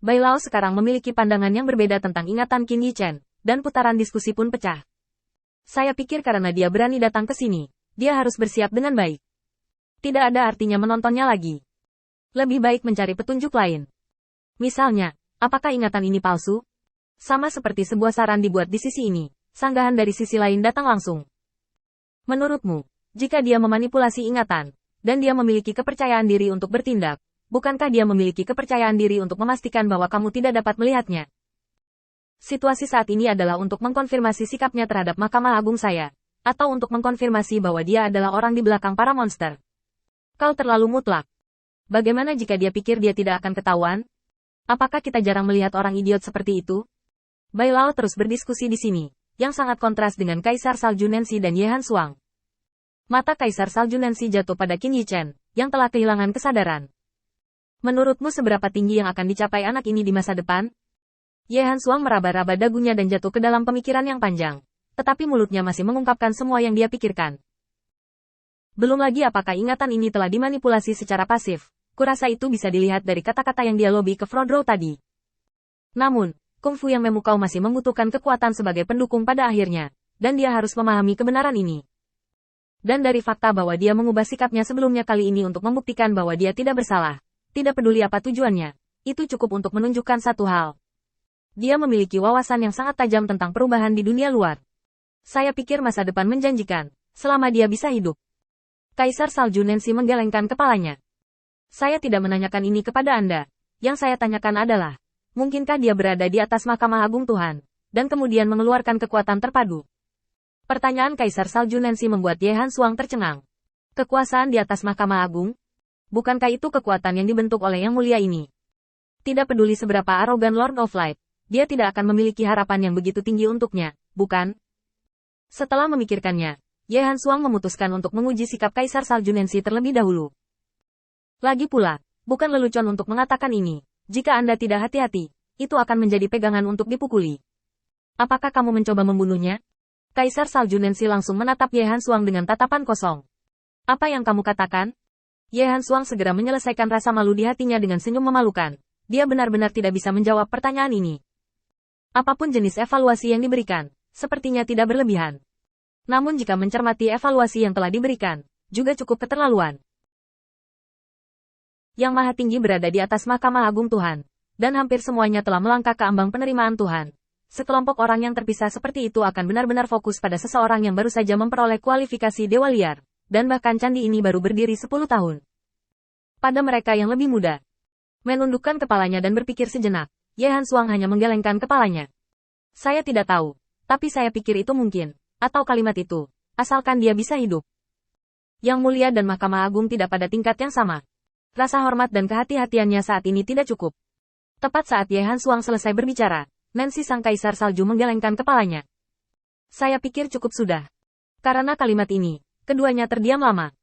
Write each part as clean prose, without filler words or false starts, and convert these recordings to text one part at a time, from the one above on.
Bai Lao sekarang memiliki pandangan yang berbeda tentang ingatan Qin Yichen, dan putaran diskusi pun pecah. Saya pikir karena dia berani datang ke sini, dia harus bersiap dengan baik. Tidak ada artinya menontonnya lagi. Lebih baik mencari petunjuk lain. Misalnya, apakah ingatan ini palsu? Sama seperti sebuah saran dibuat di sisi ini, sanggahan dari sisi lain datang langsung. Menurutmu, jika dia memanipulasi ingatan, dan dia memiliki kepercayaan diri untuk bertindak, bukankah dia memiliki kepercayaan diri untuk memastikan bahwa kamu tidak dapat melihatnya? Situasi saat ini adalah untuk mengkonfirmasi sikapnya terhadap Mahkamah Agung saya, atau untuk mengkonfirmasi bahwa dia adalah orang di belakang para monster. Kau terlalu mutlak. Bagaimana jika dia pikir dia tidak akan ketahuan? Apakah kita jarang melihat orang idiot seperti itu? Bai Lao terus berdiskusi di sini, yang sangat kontras dengan Kaisar Salju Nancy dan Ye Han Suang. Mata Kaisar Salju Nancy jatuh pada Qin Yichen, yang telah kehilangan kesadaran. Menurutmu seberapa tinggi yang akan dicapai anak ini di masa depan? Ye Han Suang meraba-raba dagunya dan jatuh ke dalam pemikiran yang panjang, tetapi mulutnya masih mengungkapkan semua yang dia pikirkan. Belum lagi apakah ingatan ini telah dimanipulasi secara pasif, kurasa itu bisa dilihat dari kata-kata yang dia lobi ke Frodro tadi. Namun, kungfu yang memukau masih membutuhkan kekuatan sebagai pendukung pada akhirnya, dan dia harus memahami kebenaran ini. Dan dari fakta bahwa dia mengubah sikapnya sebelumnya kali ini untuk membuktikan bahwa dia tidak bersalah, tidak peduli apa tujuannya, itu cukup untuk menunjukkan satu hal. Dia memiliki wawasan yang sangat tajam tentang perubahan di dunia luar. Saya pikir masa depan menjanjikan, selama dia bisa hidup. Kaisar Salju Nancy menggelengkan kepalanya. Saya tidak menanyakan ini kepada Anda. Yang saya tanyakan adalah, mungkinkah dia berada di atas Mahkamah Agung Tuhan, dan kemudian mengeluarkan kekuatan terpadu? Pertanyaan Kaisar Salju Nancy membuat Ye Han Suang tercengang. Kekuasaan di atas Mahkamah Agung? Bukankah itu kekuatan yang dibentuk oleh Yang Mulia ini? Tidak peduli seberapa arogan Lord of Light, dia tidak akan memiliki harapan yang begitu tinggi untuknya, bukan? Setelah memikirkannya, Ye Han Suang memutuskan untuk menguji sikap Kaisar Salju Nancy terlebih dahulu. Lagi pula, bukan lelucon untuk mengatakan ini. Jika Anda tidak hati-hati, itu akan menjadi pegangan untuk dipukuli. Apakah kamu mencoba membunuhnya? Kaisar Salju Nancy langsung menatap Ye Han Suang dengan tatapan kosong. Apa yang kamu katakan? Ye Han Suang segera menyelesaikan rasa malu di hatinya dengan senyum memalukan. Dia benar-benar tidak bisa menjawab pertanyaan ini. Apapun jenis evaluasi yang diberikan, sepertinya tidak berlebihan. Namun jika mencermati evaluasi yang telah diberikan, juga cukup keterlaluan. Yang Maha Tinggi berada di atas Mahkamah Agung Tuhan, dan hampir semuanya telah melangkah ke ambang penerimaan Tuhan. Sekelompok orang yang terpisah seperti itu akan benar-benar fokus pada seseorang yang baru saja memperoleh kualifikasi Dewa Liar, dan bahkan candi ini baru berdiri 10 tahun. Pada mereka yang lebih muda, menundukkan kepalanya dan berpikir sejenak, Ye Han Suang hanya menggelengkan kepalanya. Saya tidak tahu, tapi saya pikir itu mungkin, atau kalimat itu, asalkan dia bisa hidup. Yang Mulia dan Mahkamah Agung tidak pada tingkat yang sama. Rasa hormat dan kehati-hatiannya saat ini tidak cukup. Tepat saat Ye Han Suang selesai berbicara, Nancy sang Kaisar Salju menggelengkan kepalanya. Saya pikir cukup sudah. Karena kalimat ini, keduanya terdiam lama.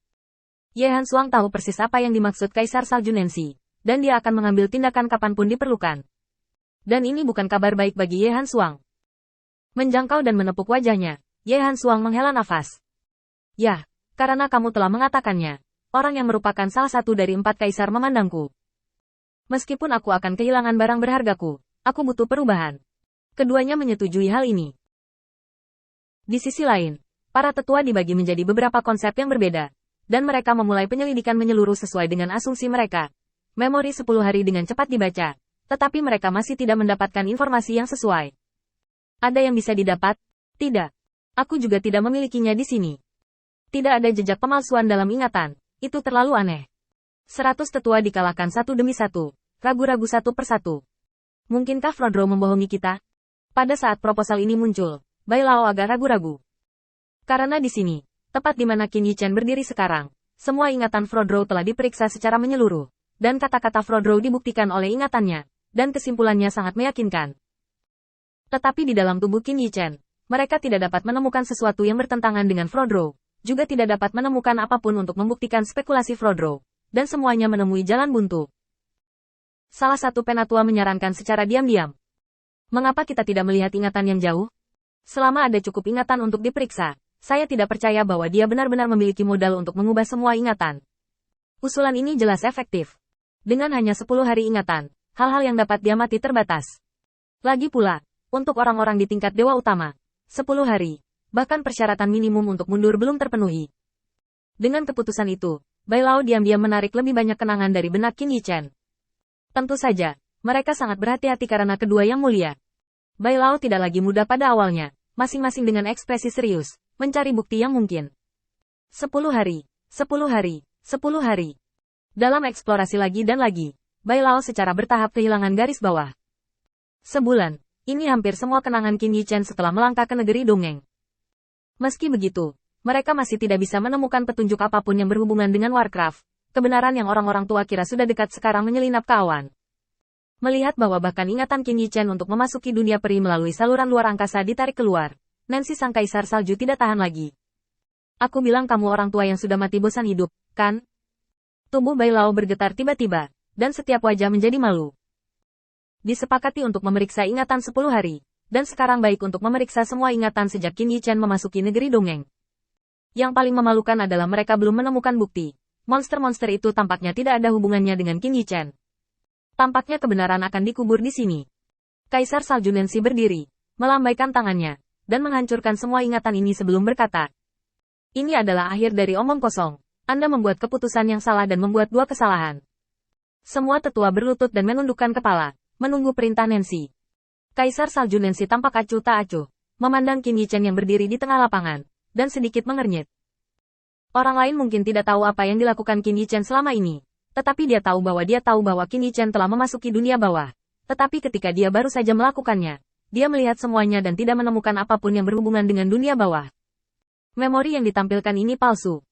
Ye Han Suang tahu persis apa yang dimaksud Kaisar Salju Nancy, dan dia akan mengambil tindakan kapanpun diperlukan. Dan ini bukan kabar baik bagi Ye Han Suang. Menjangkau dan menepuk wajahnya, Ye Han Suang menghela nafas. Ya, karena kamu telah mengatakannya. Orang yang merupakan salah satu dari 4 kaisar memandangku. Meskipun aku akan kehilangan barang berhargaku, aku butuh perubahan. Keduanya menyetujui hal ini. Di sisi lain, para tetua dibagi menjadi beberapa konsep yang berbeda, dan mereka memulai penyelidikan menyeluruh sesuai dengan asumsi mereka. Memori 10 hari dengan cepat dibaca, tetapi mereka masih tidak mendapatkan informasi yang sesuai. Ada yang bisa didapat? Tidak. Aku juga tidak memilikinya di sini. Tidak ada jejak pemalsuan dalam ingatan. Itu terlalu aneh. 100 tetua dikalahkan satu demi satu, ragu-ragu satu persatu. Mungkinkah Frodro membohongi kita? Pada saat proposal ini muncul, Bai Lao agak ragu-ragu. Karena di sini, tepat di mana Qin Yichen berdiri sekarang, semua ingatan Frodro telah diperiksa secara menyeluruh, dan kata-kata Frodro dibuktikan oleh ingatannya, dan kesimpulannya sangat meyakinkan. Tetapi di dalam tubuh Qin Yichen, mereka tidak dapat menemukan sesuatu yang bertentangan dengan Frodro. Juga tidak dapat menemukan apapun untuk membuktikan spekulasi Frodro, dan semuanya menemui jalan buntu. Salah satu penatua menyarankan secara diam-diam. Mengapa kita tidak melihat ingatan yang jauh? Selama ada cukup ingatan untuk diperiksa, saya tidak percaya bahwa dia benar-benar memiliki modal untuk mengubah semua ingatan. Usulan ini jelas efektif. Dengan hanya 10 hari ingatan, hal-hal yang dapat diamati terbatas. Lagi pula, untuk orang-orang di tingkat dewa utama, 10 hari, bahkan persyaratan minimum untuk mundur belum terpenuhi. Dengan keputusan itu, Bai Lao diam-diam menarik lebih banyak kenangan dari benak Qin Yichen. Tentu saja, mereka sangat berhati-hati karena kedua yang mulia. Bai Lao tidak lagi muda pada awalnya, masing-masing dengan ekspresi serius, mencari bukti yang mungkin. 10 hari, 10 hari, 10 hari. Dalam eksplorasi lagi dan lagi, Bai Lao secara bertahap kehilangan garis bawah. Sebulan, ini hampir semua kenangan Qin Yichen setelah melangkah ke negeri dongeng. Meski begitu, mereka masih tidak bisa menemukan petunjuk apapun yang berhubungan dengan Warcraft. Kebenaran yang orang-orang tua kira sudah dekat sekarang menyelinap ke awan. Melihat bahwa bahkan ingatan Qin Yichen untuk memasuki dunia peri melalui saluran luar angkasa ditarik keluar, Nancy sang kaisar salju tidak tahan lagi. Aku bilang kamu orang tua yang sudah mati bosan hidup, kan? Tubuh Bai Lao bergetar tiba-tiba, dan setiap wajah menjadi malu. Disepakati untuk memeriksa ingatan 10 hari, dan sekarang baik untuk memeriksa semua ingatan sejak Qin Yichen memasuki negeri dongeng. Yang paling memalukan adalah mereka belum menemukan bukti. Monster-monster itu tampaknya tidak ada hubungannya dengan Qin Yichen. Tampaknya kebenaran akan dikubur di sini. Kaisar Salju Nancy berdiri, melambaikan tangannya, dan menghancurkan semua ingatan ini sebelum berkata. Ini adalah akhir dari omong kosong. Anda membuat keputusan yang salah dan membuat dua kesalahan. Semua tetua berlutut dan menundukkan kepala, menunggu perintah Nancy. Kaisar Salju Nancy tampak acuh tak acuh, memandang Qin Yichen yang berdiri di tengah lapangan, dan sedikit mengernyit. Orang lain mungkin tidak tahu apa yang dilakukan Qin Yichen selama ini, tetapi dia tahu bahwa Qin Yichen telah memasuki dunia bawah. Tetapi ketika dia baru saja melakukannya, dia melihat semuanya dan tidak menemukan apapun yang berhubungan dengan dunia bawah. Memori yang ditampilkan ini palsu,